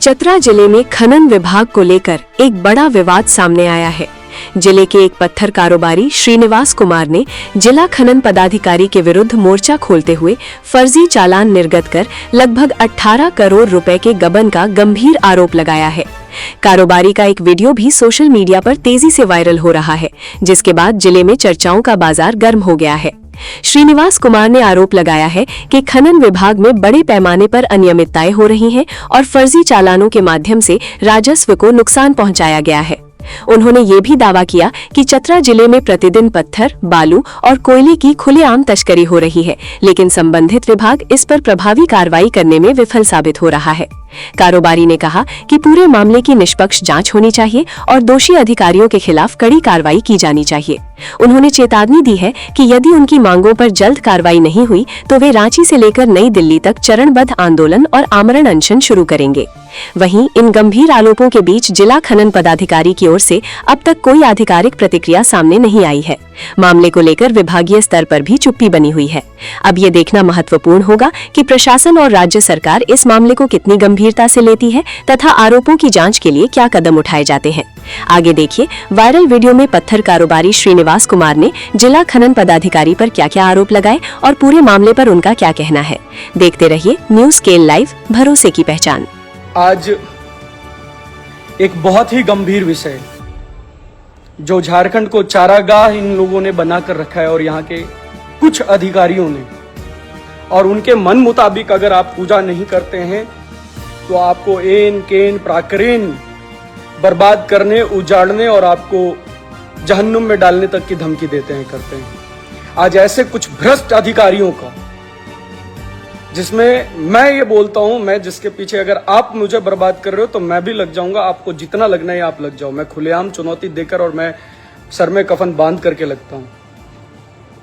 चतरा जिले में खनन विभाग को लेकर एक बड़ा विवाद सामने आया है। जिले के एक पत्थर कारोबारी श्रीनिवास कुमार ने जिला खनन पदाधिकारी के विरुद्ध मोर्चा खोलते हुए फर्जी चालान निर्गत कर लगभग 18 करोड़ रुपए के गबन का गंभीर आरोप लगाया है। कारोबारी का एक वीडियो भी सोशल मीडिया पर तेजी से वायरल हो रहा है, जिसके बाद जिले में चर्चाओं का बाजार गर्म हो गया है। श्रीनिवास कुमार ने आरोप लगाया है कि खनन विभाग में बड़े पैमाने पर अनियमितताएं हो रही हैं और फर्जी चालानों के माध्यम से राजस्व को नुकसान पहुंचाया गया है। उन्होंने ये भी दावा किया कि चतरा जिले में प्रतिदिन पत्थर, बालू और कोयले की खुलेआम तस्करी हो रही है, लेकिन संबंधित विभाग इस पर प्रभावी कार्रवाई करने में विफल साबित हो रहा है। कारोबारी ने कहा कि पूरे मामले की निष्पक्ष जांच होनी चाहिए और दोषी अधिकारियों के खिलाफ कड़ी कार्रवाई की जानी चाहिए। उन्होंने चेतावनी दी है कि यदि उनकी मांगों पर जल्द कार्रवाई नहीं हुई तो वे रांची से लेकर नई दिल्ली तक चरणबद्ध आंदोलन और आमरण अनशन शुरू करेंगे। वहीं इन गंभीर आरोपों के बीच जिला खनन पदाधिकारी की ओर से अब तक कोई आधिकारिक प्रतिक्रिया सामने नहीं आई है। मामले को लेकर विभागीय स्तर पर भी चुप्पी बनी हुई है। अब ये देखना महत्वपूर्ण होगा कि प्रशासन और राज्य सरकार इस मामले को कितनी गंभीरता से लेती है तथा आरोपों की जांच के लिए क्या कदम उठाए जाते हैं। आगे देखिए वायरल वीडियो में पत्थर कारोबारी श्रीनिवास कुमार ने जिला खनन पदाधिकारी पर क्या-क्या आरोप लगाए और पूरे मामले पर उनका क्या कहना है। देखते रहिए न्यूज़ स्केल लाइव, भरोसे की पहचान। आज एक बहुत ही गंभीर विषय जो झारखंड को चारागाह इन लोगों ने बनाकर रखा है और यहाँ के कुछ अधिकारियों ने, और उनके मन मुताबिक अगर आप पूजा नहीं करते हैं तो आपको एन केन प्राकरेन बर्बाद करने, उजाड़ने और आपको जहन्नुम में डालने तक की धमकी देते हैं, करते हैं। आज ऐसे कुछ भ्रष्ट अधिकारियों का, जिसमें मैं ये बोलता हूं, मैं जिसके पीछे अगर आप मुझे बर्बाद कर रहे हो तो मैं भी लग जाऊंगा, आपको जितना लगना है आप लग जाओ। मैं खुलेआम चुनौती देकर और मैं सर में कफन बांध करके लगता हूं।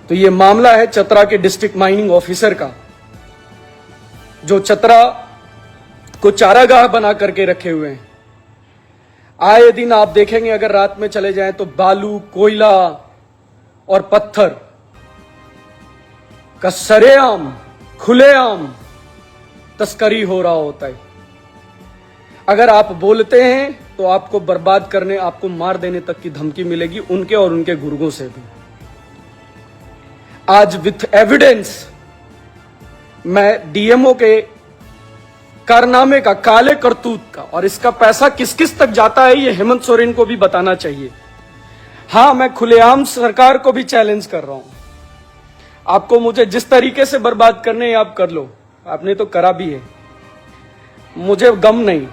तो ये मामला है चतरा के डिस्ट्रिक्ट माइनिंग ऑफिसर का, जो चतरा को चारागाह बना करके रखे हुए हैं। आए दिन आप देखेंगे, अगर रात में चले जाएं तो बालू, कोयला और पत्थर का सरेआम, खुलेआम तस्करी हो रहा होता है। अगर आप बोलते हैं तो आपको बर्बाद करने, आपको मार देने तक की धमकी मिलेगी, उनके और उनके गुर्गों से भी। आज विथ एविडेंस मैं डीएमओ के कारनामे का, काले करतूत का, और इसका पैसा किस किस तक जाता है ये हेमंत सोरेन को भी बताना चाहिए। हां, मैं खुलेआम सरकार को भी चैलेंज कर रहा हूं, आपको मुझे जिस तरीके से बर्बाद करने आप कर लो, आपने तो करा भी है, मुझे गम नहीं।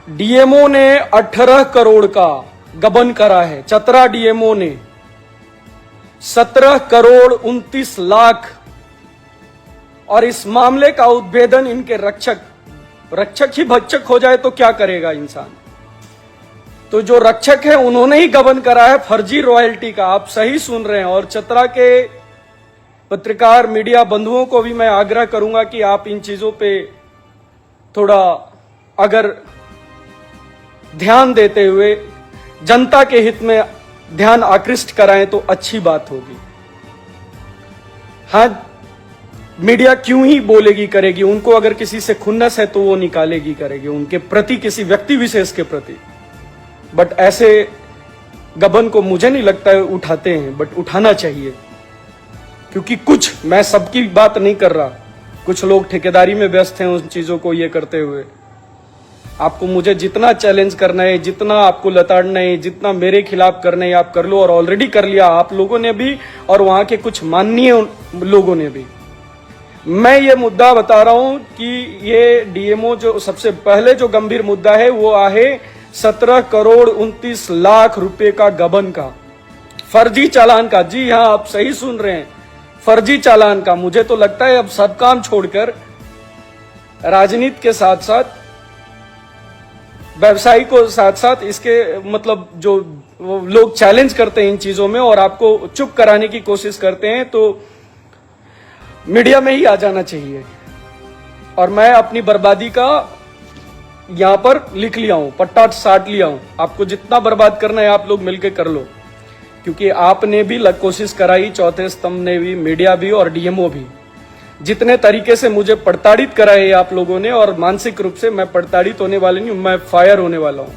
डीएमओ ने 18 करोड़ का गबन करा है, चतरा डीएमओ ने 17 करोड़ 29 लाख, और इस मामले का उद्भेदन इनके रक्षक ही भक्षक हो जाए तो क्या करेगा इंसान। तो जो रक्षक है उन्होंने ही गबन करा है फर्जी रॉयल्टी का, आप सही सुन रहे हैं। और चतरा के पत्रकार, मीडिया बंधुओं को भी मैं आग्रह करूंगा कि आप इन चीजों पे थोड़ा अगर ध्यान देते हुए जनता के हित में ध्यान आकृष्ट कराएं तो अच्छी बात होगी। हाँ, मीडिया क्यों ही बोलेगी करेगी, उनको अगर किसी से खुन्नस है तो वो निकालेगी करेगी उनके प्रति, किसी व्यक्ति विशेष के प्रति। बट ऐसे गबन को मुझे नहीं लगता है उठाते हैं, बट उठाना चाहिए। क्योंकि कुछ, मैं सबकी बात नहीं कर रहा, कुछ लोग ठेकेदारी में व्यस्त हैं उन चीजों को ये करते हुए। आपको मुझे जितना चैलेंज करना है, जितना आपको लताड़ना है, जितना मेरे खिलाफ करना है आप कर लो, और ऑलरेडी कर लिया आप लोगों ने भी और वहां के कुछ माननीय लोगों ने भी। मैं ये मुद्दा बता रहा हूं कि ये डीएमओ जो सबसे पहले जो गंभीर मुद्दा है वो आहे 17 करोड़ 29 लाख रुपए का गबन का, फर्जी चालान का। जी हां, आप सही सुन रहे हैं, फर्जी चालान का। मुझे तो लगता है अब सब काम छोड़कर राजनीति के साथ साथ, व्यवसायी को साथ साथ, इसके मतलब जो लोग चैलेंज करते हैं इन चीजों में और आपको चुप कराने की कोशिश करते हैं, तो मीडिया में ही आ जाना चाहिए। और मैं अपनी बर्बादी का यहां पर लिख लिया हूं, पट्टा साट लिया हूं। आपको जितना बर्बाद करना है आप लोग मिलकर कर लो, क्योंकि आपने भी कोशिश कराई, चौथे स्तंभ ने भी, मीडिया भी और डीएमओ भी। जितने तरीके से मुझे प्रताड़ित करा है आप लोगों ने, और मानसिक रूप से मैं प्रताड़ित होने वाला नहीं हूं, मैं फायर होने वाला हूं।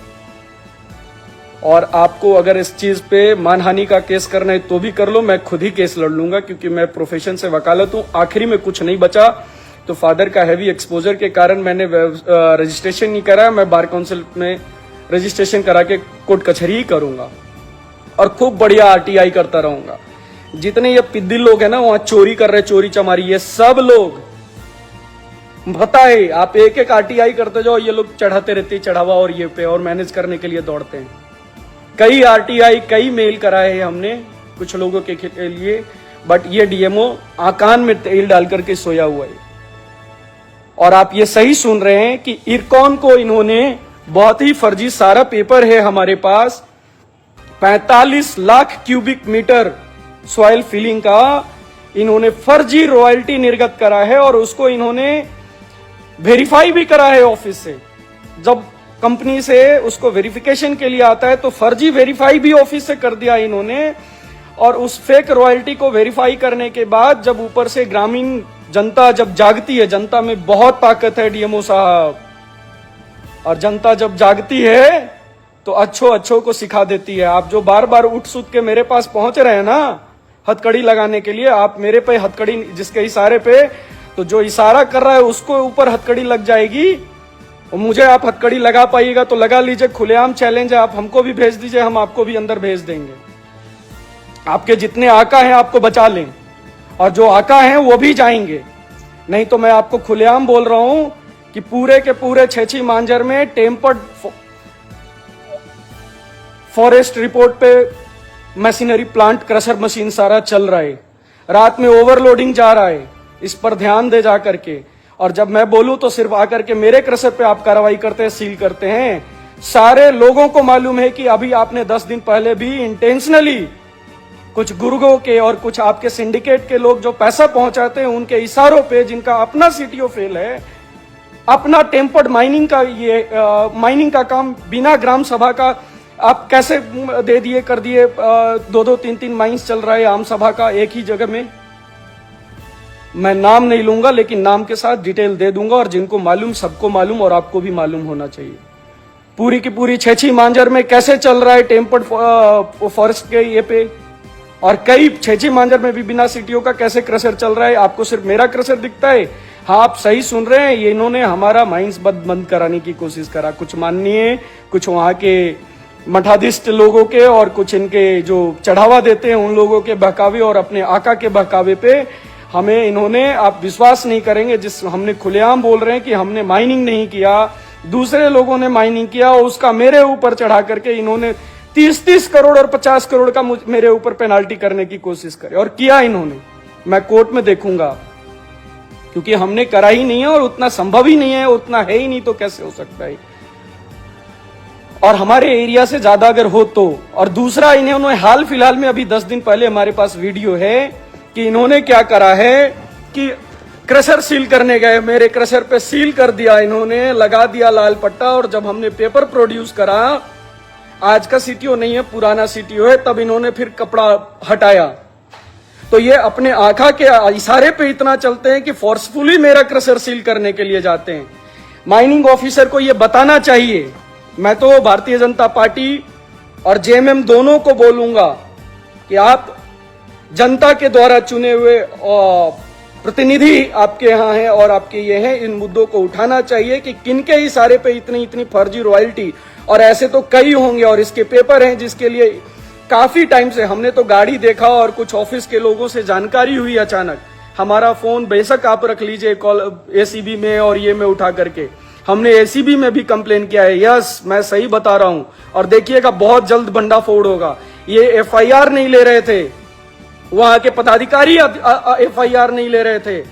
और आपको अगर इस चीज पे मानहानि का केस करना है तो भी कर लो, मैं खुद ही केस लड़ लूंगा, क्योंकि मैं प्रोफेशन से वकालत हूं। आखिरी में कुछ नहीं बचा तो फादर का हैवी एक्सपोजर के कारण मैंने रजिस्ट्रेशन नहीं करा। मैं बार काउंसिल में रजिस्ट्रेशन करा के कोर्ट कचहरी ही करूंगा और खूब बढ़िया आरटीआई करता रहूंगा। जितने ये पिद्दी लोग हैं ना वहां चोरी कर रहे, चोरी चमारी, ये सब लोग पता है, आप एक एक आरटीआई करते जाओ, ये लोग चढ़ाते रहते चढ़ावा और ये पे और मैनेज करने के लिए दौड़ते हैं। कई आरटीआई, कई मेल कराए हैं हमने कुछ लोगों के लिए, बट ये डीएमओ आकान में तेल डाल करके सोया हुआ है। और आप ये सही सुन रहे हैं कि इरकॉन को इन्होंने बहुत ही फर्जी, सारा पेपर है हमारे पास, 45 lakh cubic metre soil filling का इन्होंने फर्जी रॉयल्टी निर्गत करा है और उसको इन्होंने वेरीफाई भी करा है ऑफिस से। जब कंपनी से उसको वेरिफिकेशन के लिए आता है तो फर्जी वेरीफाई भी ऑफिस से कर दिया इन्होंने। और उस फेक रॉयल्टी को वेरीफाई करने के बाद जब ऊपर से ग्रामीण जनता जब जागती है, जनता में बहुत ताकत है डीएमओ साहब, और जनता जब जागती है तो अच्छो को सिखा देती है। आप जो बार बार उठ सुट के मेरे पास पहुंच रहे हैं ना हथकड़ी लगाने के लिए, आप मेरे पे हथकड़ी, जिसके इशारे पे, तो जो इशारा कर रहा है उसको ऊपर हथकड़ी लग जाएगी। और मुझे आप हथकड़ी लगा पाइएगा तो लगा लीजिए, खुलेआम चैलेंज है, आप हमको भी भेज दीजिए, हम आपको भी अंदर भेज देंगे। आपके जितने आका हैं आपको बचा लें, और जो आका हैं वो भी जाएंगे। नहीं तो मैं आपको खुलेआम बोल रहा हूं कि पूरे के पूरे छेछी मांझर में टेम्पर्ड फॉरेस्ट रिपोर्ट पे मशीनरी प्लांट, क्रशर मशीन सारा चल रहा है, रात में ओवरलोडिंग जा रहा है, इस पर ध्यान दे जा करके। और जब मैं बोलूं तो सिर्फ आकर के मेरे क्रशर पे आप कार्रवाई करते हैं, सील करते हैं। सारे लोगों को मालूम है कि अभी आपने 10 दिन पहले भी इंटेंशनली कुछ गुर्गों के और कुछ आपके सिंडिकेट के लोग जो पैसा पहुंचाते हैं उनके इशारों पे, जिनका अपना सीटीओ फेल है, अपना टेम्पर्ड माइनिंग का ये माइनिंग का काम बिना ग्राम सभा का आप कैसे दे दिए, कर दिए। 2-2, 3-3 माइंस चल रहा है आम सभा का एक ही जगह में। मैं नाम नहीं लूंगा लेकिन नाम के साथ डिटेल दे दूंगा, और जिनको मालूम सबको मालूम, और आपको भी मालूम होना चाहिए पूरी की पूरी छेछी मांझर में कैसे चल रहा है टेम्पर्ड फॉरेस्ट के ये पे। और कई छेछी मांझर में भी बिना सीटीओ का कैसे क्रशर चल रहा है। आपको सिर्फ मेरा क्रशर दिखता है। हाँ, आप सही सुन रहे हैं, ये इन्होंने हमारा माइंस बंद कराने की कोशिश करा। कुछ माननीय, कुछ वहां के मठाधीष्ट लोगों के, और कुछ इनके जो चढ़ावा देते हैं उन लोगों के बहकावे और अपने आका के बहकावे पे हमें इन्होंने, आप विश्वास नहीं करेंगे, जिस हमने खुलेआम बोल रहे हैं कि हमने माइनिंग नहीं किया, दूसरे लोगों ने माइनिंग किया, और उसका मेरे ऊपर चढ़ा करके इन्होंने 30-30 करोड़ और 50 करोड़ का मेरे ऊपर पेनाल्टी करने की कोशिश करे, और किया इन्होंने। मैं कोर्ट में देखूंगा, क्योंकि हमने करा ही नहीं है और उतना संभव ही नहीं है, उतना है ही नहीं, तो कैसे हो सकता है। और हमारे एरिया से ज्यादा अगर हो तो। और दूसरा, इन्होंने हाल फिलहाल में अभी 10 दिन पहले हमारे पास वीडियो है कि इन्होंने क्या करा है कि क्रशर सील करने गए, मेरे क्रशर पे सील कर दिया इन्होंने, लगा दिया लाल पट्टा। और जब हमने पेपर प्रोड्यूस करा, आज का सीटीओ नहीं है, पुराना सीटीओ है, तब इन्होंने फिर कपड़ा हटाया। तो ये अपने आंखा के इशारे पे इतना चलते हैं कि फोर्सफुली मेरा क्रशर सील करने के लिए जाते हैं। माइनिंग ऑफिसर को ये बताना चाहिए। मैं तो भारतीय जनता पार्टी और जेएमएम दोनों को बोलूंगा कि आप जनता के द्वारा चुने हुए प्रतिनिधि आपके यहाँ हैं और आपके ये हैं, इन मुद्दों को उठाना चाहिए कि किनके इशारे पे इतनी फर्जी रॉयल्टी, और ऐसे तो कई होंगे। और इसके पेपर हैं जिसके लिए काफी टाइम से हमने तो गाड़ी देखा और कुछ ऑफिस के लोगों से जानकारी हुई अचानक। हमारा फोन बेशक आप रख लीजिए कॉल एसीबी में और ये में उठा करके, हमने एसीबी में भी कंप्लेन किया है। यस, मैं सही बता रहा हूं। और देखिएगा बहुत जल्द भंडाफोड़ होगा। ये एफआईआर नहीं ले रहे थे, वहां के पदाधिकारी एफआईआर नहीं ले रहे थे।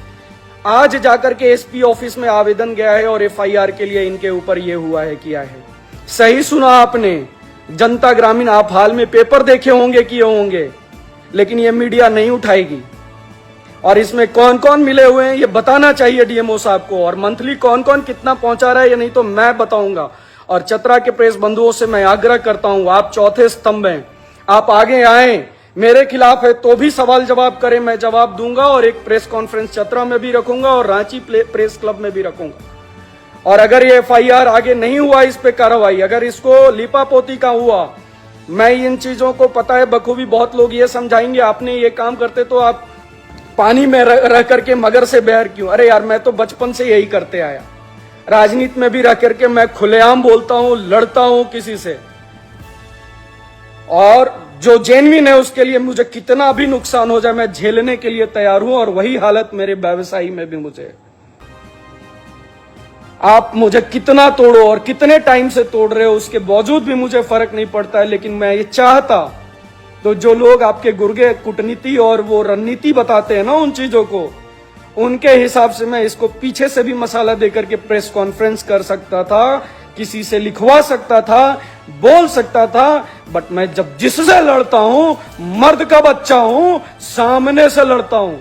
आज जाकर के एसपी ऑफिस में आवेदन गया है और एफआईआर के लिए इनके ऊपर ये हुआ है, किया है। सही सुना आपने, जनता ग्रामीण। आप हाल में पेपर देखे होंगे, किए होंगे, लेकिन ये मीडिया नहीं उठाएगी। और इसमें कौन कौन मिले हुए हैं ये बताना चाहिए डीएमओ साहब को, और मंथली कौन कौन कितना पहुंचा रहा है, या नहीं तो मैं बताऊंगा। और चतरा के प्रेस बंधुओं से मैं आग्रह करता हूं, आप चौथे स्तंभ हैं, आप आगे आए। मेरे खिलाफ है तो भी सवाल जवाब करें, मैं जवाब दूंगा। और एक प्रेस कॉन्फ्रेंस चतरा में भी रखूंगा और रांची प्रेस क्लब में भी रखूंगा। और अगर ये FIR आगे नहीं हुआ, इस पे कार्रवाई, अगर इसको लिपापोती का हुआ, मैं इन चीजों को पता है बखूबी, बहुत लोग ये समझाएंगे आपने ये काम करते तो आप पानी में रह करके मगर से बैर क्यों? अरे यार, मैं तो बचपन से यही करते आया। राजनीति में भी रह करके मैं खुलेआम बोलता हूं, लड़ता हूं किसी से, और जो जेन्युइन है उसके लिए मुझे कितना भी नुकसान हो जाए मैं झेलने के लिए तैयार हूं। और वही हालत मेरे व्यवसायी में भी मुझे, आप मुझे कितना तोड़ो और कितने टाइम से तोड़ रहे हो, उसके बावजूद भी मुझे फर्क नहीं पड़ता है। लेकिन मैं ये चाहता तो जो लोग आपके गुर्गे कूटनीति और वो रणनीति बताते हैं ना उन चीजों को, उनके हिसाब से मैं इसको पीछे से भी मसाला देकर के प्रेस कॉन्फ्रेंस कर सकता था, किसी से लिखवा सकता था, बोल सकता था। बट मैं जब जिससे लड़ता हूं, मर्द का बच्चा हूं, सामने से लड़ता हूं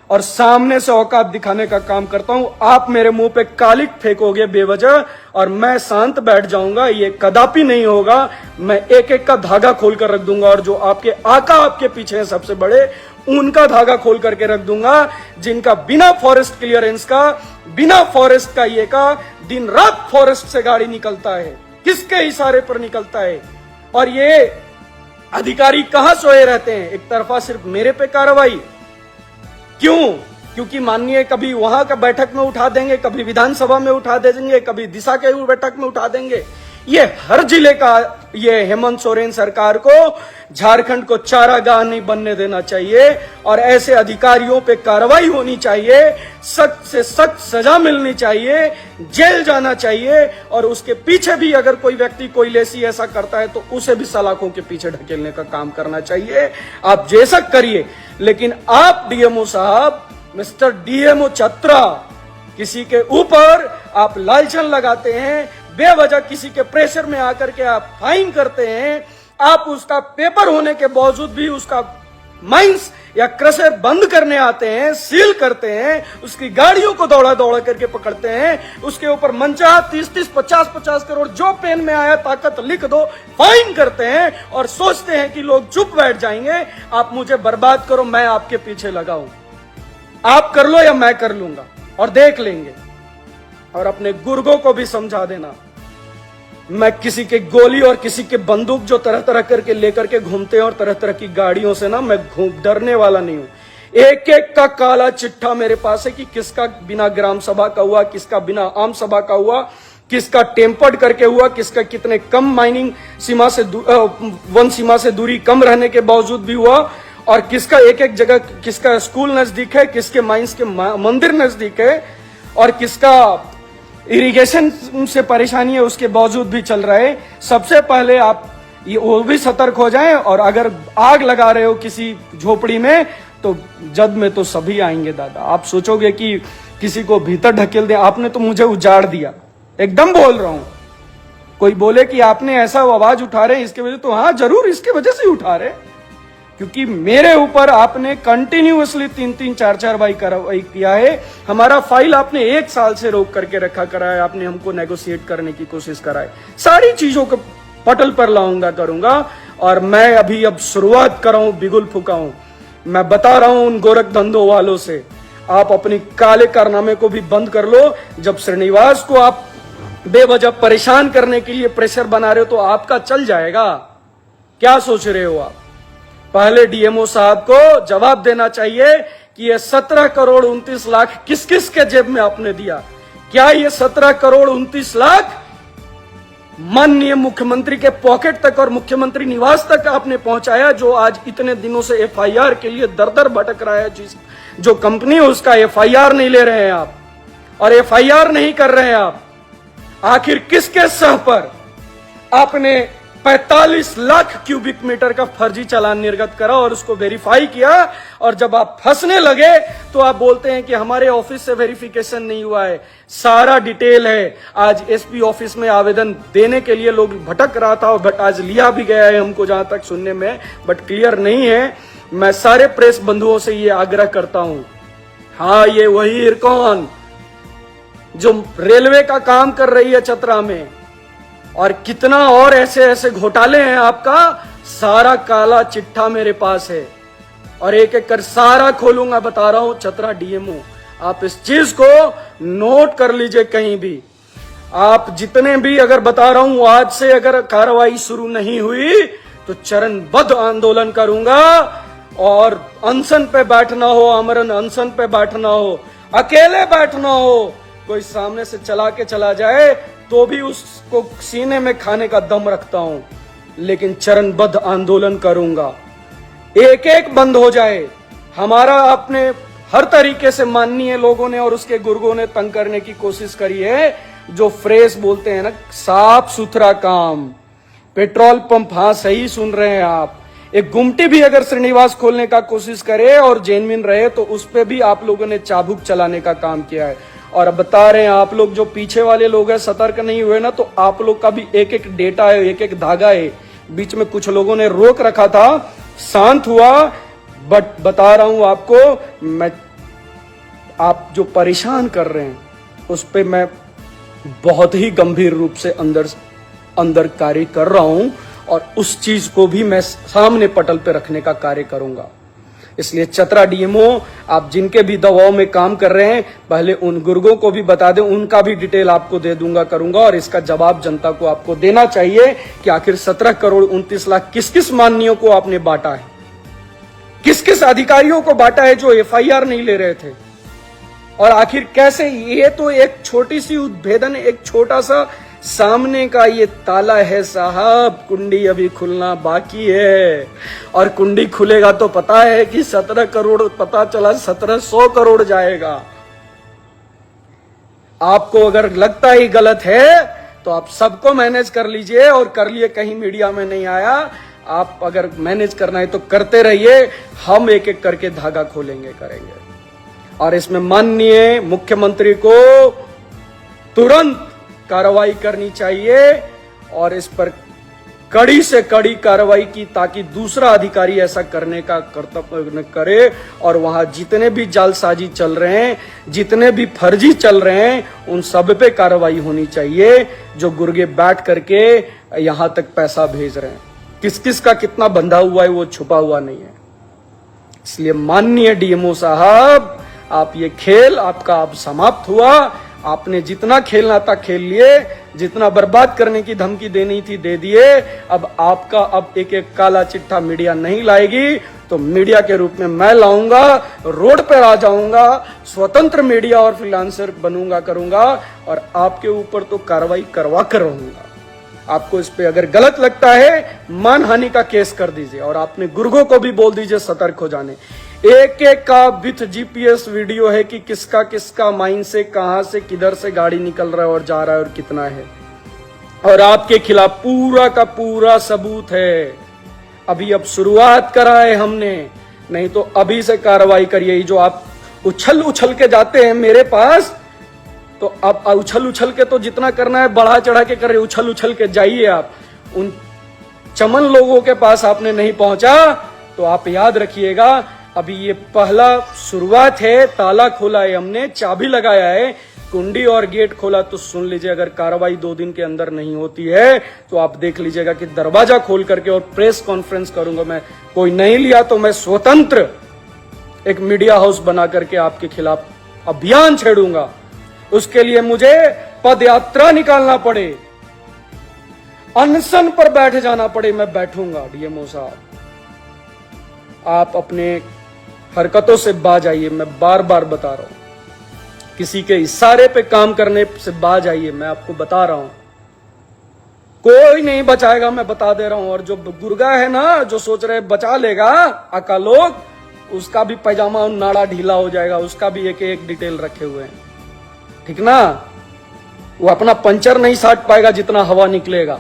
और सामने से औकात दिखाने का काम करता हूं। आप मेरे मुंह पे कालिक फेंकोगे बेवजह और मैं शांत बैठ जाऊंगा, ये कदापि नहीं होगा। मैं एक एक का धागा खोल कर रख दूंगा और जो आपके आका आपके पीछे हैं सबसे बड़े, उनका धागा खोल करके रख दूंगा, जिनका बिना फॉरेस्ट क्लियरेंस का, बिना फॉरेस्ट का ये का दिन रात फॉरेस्ट से गाड़ी निकलता है, किसके इशारे पर निकलता है। और ये अधिकारी कहां सोए रहते हैं? एक तरफा सिर्फ मेरे पे कार्रवाई क्यों? क्योंकि माननीय कभी वहां का बैठक में उठा देंगे, कभी विधानसभा में उठा देंगे, कभी दिशा के बैठक में उठा देंगे। ये हर जिले का, ये हेमंत सोरेन सरकार को झारखंड को चारागाह नहीं बनने देना चाहिए और ऐसे अधिकारियों पे कार्रवाई होनी चाहिए, सख्त से सख्त सजा मिलनी चाहिए, जेल जाना चाहिए। और उसके पीछे भी अगर कोई व्यक्ति कोई लेसी ऐसा करता है तो उसे भी सलाखों के पीछे ढकेलने का काम करना चाहिए। आप जैसा करिए, लेकिन आप डीएमओ साहब, मिस्टर डीएमओ चतरा, किसी के ऊपर आप लालछन लगाते हैं, बेवजह किसी के प्रेशर में आकर के आप फाइन करते हैं। आप उसका पेपर होने के बावजूद भी उसका माइंस या क्रशर बंद करने आते हैं, सील करते हैं, उसकी गाड़ियों को दौड़ा दौड़ा करके पकड़ते हैं, उसके ऊपर मनचाहा 30-30, 50-50 करोड़ जो पेन में आया ताकत लिख दो, फाइन करते हैं और सोचते हैं कि लोग चुप बैठ जाएंगे। आप मुझे बर्बाद करो, मैं आपके पीछे लगा हूं, आप कर लो या मैं कर लूंगा और देख लेंगे। और अपने गुर्गों को भी समझा देना, मैं किसी के गोली और किसी के बंदूक जो तरह तरह करके लेकर के घूमते हैं और तरह तरह की गाड़ियों से ना, मैं डरने वाला नहीं हूं। एक एक का काला चिट्ठा मेरे पास है कि किसका बिना ग्राम सभा का हुआ, किसका बिना आम सभा का हुआ, किसका टेम्पर्ड करके हुआ, किसका कितने कम माइनिंग सीमा से वन सीमा से दूरी कम रहने के बावजूद भी हुआ, और किसका एक एक जगह, किसका स्कूल नजदीक है, किसके माइंस के मंदिर नजदीक है, और किसका इरिगेशन से परेशानी है उसके बावजूद भी चल रहा है। सबसे पहले आप ये वो भी सतर्क हो जाएं। और अगर आग लगा रहे हो किसी झोपड़ी में तो जद में तो सभी आएंगे दादा। आप सोचोगे कि किसी को भीतर ढकेल दे, आपने तो मुझे उजाड़ दिया, एकदम बोल रहा हूं। कोई बोले कि आपने ऐसा आवाज उठा रहे इसके वजह, तो हाँ जरूर इसके वजह से उठा रहे, क्योंकि मेरे ऊपर आपने कंटिन्यूअसली 3-3, 4-4 बार कार्रवाई किया है। हमारा फाइल आपने 1 साल से रोक करके रखा करा है, आपने हमको नेगोशिएट करने की कोशिश करा है। सारी चीजों को पटल पर लाऊंगा, करूंगा। और मैं अभी अब शुरुआत कर रहा हूं, बिगुल फूका हूं। मैं बता रहा हूं उन गोरख धंधों वालों से, आप अपनी काले कारनामे को भी बंद कर लो। जब श्रीनिवास को आप बेवजह परेशान करने के लिए प्रेशर बना रहे हो तो आपका चल जाएगा। क्या सोच रहे हो आप? पहले डीएमओ साहब को जवाब देना चाहिए कि ये 17 करोड़ 29 लाख किस किस के जेब में आपने दिया। क्या ये 17 करोड़ 29 लाख माननीय मुख्यमंत्री के पॉकेट तक और मुख्यमंत्री निवास तक आपने पहुंचाया, जो आज इतने दिनों से एफआईआर के लिए दर दर भटक रहा है? जो कंपनी है उसका एफआईआर नहीं ले रहे हैं आप, और एफआईआर नहीं कर रहे हैं आप। आखिर किसके सह पर आपने 45 लाख क्यूबिक मीटर का फर्जी चालान निर्गत करा और उसको वेरीफाई किया? और जब आप फंसने लगे तो आप बोलते हैं कि हमारे ऑफिस से वेरिफिकेशन नहीं हुआ है। सारा डिटेल है। आज एसपी ऑफिस में आवेदन देने के लिए लोग भटक रहा था, बट आज लिया भी गया है हमको जहां तक सुनने में, बट क्लियर नहीं है। मैं सारे प्रेस बंधुओं से ये आग्रह करता हूं, हाँ ये वही इरकॉन जो रेलवे का काम कर रही है चतरा में, और कितना और ऐसे ऐसे घोटाले हैं आपका, सारा काला चिट्ठा मेरे पास है और एक एक कर सारा खोलूंगा। बता रहा हूं चतरा डीएमओ, आप इस चीज को नोट कर लीजिए। कहीं भी आप जितने भी, अगर बता रहा हूं आज से अगर कार्रवाई शुरू नहीं हुई तो चरणबद्ध आंदोलन करूंगा। और अनशन पे बैठना हो, आमरण अनशन पे बैठना हो, अकेले बैठना हो, कोई सामने से चला के चला जाए तो भी उसको सीने में खाने का दम रखता हूं, लेकिन चरणबद्ध आंदोलन करूंगा। एक एक बंद हो जाए। हमारा अपने हर तरीके से माननीय लोगों ने और उसके गुर्गों ने तंग करने की कोशिश करी है। जो फ्रेज बोलते हैं ना, साफ सुथरा काम, पेट्रोल पंप, हाँ सही सुन रहे हैं आप। एक गुमटी भी अगर श्रीनिवास खोलने का कोशिश करे और जेन्युइन रहे तो उस पे भी आप लोगों ने चाबुक चलाने का काम किया है। और अब बता रहे हैं आप लोग, जो पीछे वाले लोग हैं सतर्क नहीं हुए ना, तो आप लोग का भी एक एक डेटा है, एक एक धागा है। बीच में कुछ लोगों ने रोक रखा था, शांत हुआ, बट बता रहा हूं आपको, मैं आप जो परेशान कर रहे हैं उस पे मैं बहुत ही गंभीर रूप से अंदर कार्य कर रहा हूं और उस चीज को भी मैं सामने पटल पे रखने का कार्य करूंगा। इसलिए चतरा डीएमओ, आप जिनके भी दबाव में काम कर रहे हैं, पहले उन गुर्गों को भी बता दें, उनका भी डिटेल आपको दे दूंगा, करूंगा। और इसका जवाब जनता को आपको देना चाहिए कि आखिर 17 करोड़ 29 लाख किस किस माननीयों को आपने बांटा है, किस किस अधिकारियों को बांटा है जो एफआईआर नहीं ले रहे थे, और आखिर कैसे। ये तो एक छोटी सी उद्भेदन, एक छोटा सा सामने का ये ताला है साहब, कुंडी अभी खुलना बाकी है। और कुंडी खुलेगा तो पता है कि 17 करोड़, पता चला 1700 करोड़ जाएगा। आपको अगर लगता ही गलत है तो आप सबको मैनेज कर लीजिए और कर लिए, कहीं मीडिया में नहीं आया। आप अगर मैनेज करना है तो करते रहिए, हम एक एक करके धागा खोलेंगे, करेंगे। और इसमें माननीय मुख्यमंत्री को तुरंत कार्रवाई करनी चाहिए और इस पर कड़ी से कड़ी कार्रवाई की, ताकि दूसरा अधिकारी ऐसा करने का कर्तव्य न करे। और वहां जितने भी जालसाजी चल रहे हैं, जितने भी फर्जी चल रहे हैं, उन सब पे कार्रवाई होनी चाहिए। जो गुर्गे बैठ करके यहां तक पैसा भेज रहे हैं, किस किस का कितना बंधा हुआ है वो छुपा हुआ नहीं है। इसलिए माननीय डीएमओ साहब, आप ये खेल आपका अब समाप्त हुआ। आपने जितना खेलना था खेल लिए, जितना बर्बाद करने की धमकी देनी थी दे दिए। अब आपका अब एक एक काला चिट्ठा मीडिया नहीं लाएगी तो मीडिया के रूप में मैं लाऊंगा, रोड पर आ जाऊंगा, स्वतंत्र मीडिया और फ्रीलांसर बनूंगा, करूंगा। और आपके ऊपर तो कार्रवाई करवा कर रहूंगा। आपको इस पे अगर गलत लगता है, मानहानि का केस कर दीजिए और अपने गुर्गों को भी बोल दीजिए सतर्क हो जाने। एक एक का विथ जीपीएस वीडियो है कि किसका किसका माइंड से, कहां से, किधर से गाड़ी निकल रहा है और जा रहा है और कितना है। और आपके खिलाफ पूरा का पूरा सबूत है। अभी अब शुरुआत करा है हमने, नहीं तो अभी से कार्रवाई करिए। जो आप उछल उछल के जाते हैं मेरे पास, तो अब उछल उछल के तो जितना करना है बढ़ा चढ़ा के कर, उछल उछल के जाइए आप। उन चमन लोगों के पास आपने नहीं पहुंचा तो आप याद रखिएगा, अभी ये पहला शुरुआत है। ताला खोला है हमने, चाबी लगाया है, कुंडी और गेट खोला। तो सुन लीजिए, अगर कार्रवाई 2 दिन के अंदर नहीं होती है तो आप देख लीजिएगा कि दरवाजा खोल करके और प्रेस कॉन्फ्रेंस करूंगा मैं। कोई नहीं लिया तो मैं स्वतंत्र एक मीडिया हाउस बना करके आपके खिलाफ अभियान छेड़ूंगा। उसके लिए मुझे पद यात्रा निकालना पड़े, अनशन पर बैठ जाना पड़े, मैं बैठूंगा। डीएमओ साहब, आप अपने हरकतों से बाज आइए। मैं बार बार बता रहा हूं, किसी के इशारे पे काम करने से बाज आइए। मैं आपको बता रहा हूं, कोई नहीं बचाएगा, मैं बता दे रहा हूं। और जो गुर्गा है ना, जो सोच रहे बचा लेगा अकालोक, उसका भी पैजामा और नाड़ा ढीला हो जाएगा। उसका भी एक एक डिटेल रखे हुए हैं, ठीक ना। वो अपना पंचर नहीं साट पाएगा जितना हवा निकलेगा।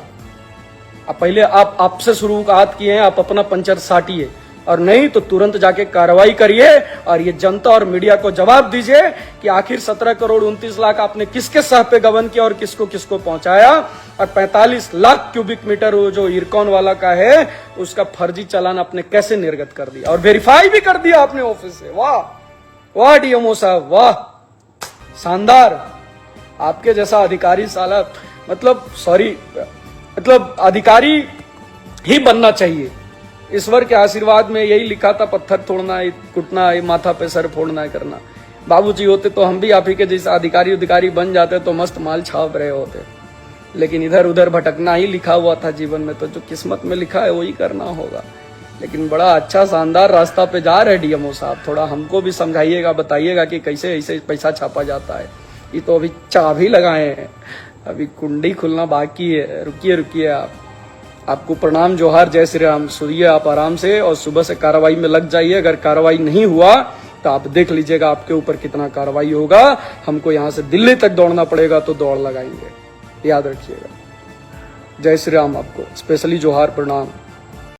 अब पहले आप आपसे शुरुआत किए हैं, आप अपना पंचर साटिए, और नहीं तो तुरंत जाके कार्रवाई करिए और ये जनता और मीडिया को जवाब दीजिए कि आखिर 17 करोड़ 29 लाख आपने किसके सह पे गबन किया और किसको किसको पहुंचाया। और 45 लाख क्यूबिक मीटर जो इरकॉन वाला का है, उसका फर्जी चालान आपने कैसे निर्गत कर दिया और वेरीफाई भी कर दिया आपने ऑफिस से। वाह वाह डीएमओ साहब, वाह, शानदार। आपके जैसा अधिकारी साला, मतलब अधिकारी ही बनना चाहिए। ईश्वर के आशीर्वाद में यही लिखा था, पत्थर तोड़ना है, कुटना है, माथा पे सर फोड़ना है, करना। बाबूजी होते तो हम भी आप ही के जैसे अधिकारी बन जाते तो मस्त माल छाप रहे होते, लेकिन इधर उधर भटकना ही लिखा हुआ था जीवन में, तो जो किस्मत में लिखा है वही करना होगा। लेकिन बड़ा अच्छा शानदार रास्ता पे जा रहे डीएमओ साहब, थोड़ा हमको भी समझाइएगा, बताइएगा कि कैसे ऐसे पैसा छापा जाता है। ये तो अभी चाबी लगाए हैं, अभी कुंडी खुलना बाकी है। रुकिए आप, आपको प्रणाम, जोहार, जय श्री राम। सोइए आप आराम से और सुबह से कार्रवाई में लग जाइए। अगर कार्रवाई नहीं हुआ तो आप देख लीजिएगा आपके ऊपर कितना कार्रवाई होगा। हमको यहाँ से दिल्ली तक दौड़ना पड़ेगा तो दौड़ लगाएंगे, याद रखिएगा। जय श्री राम, आपको स्पेशली जोहार, प्रणाम।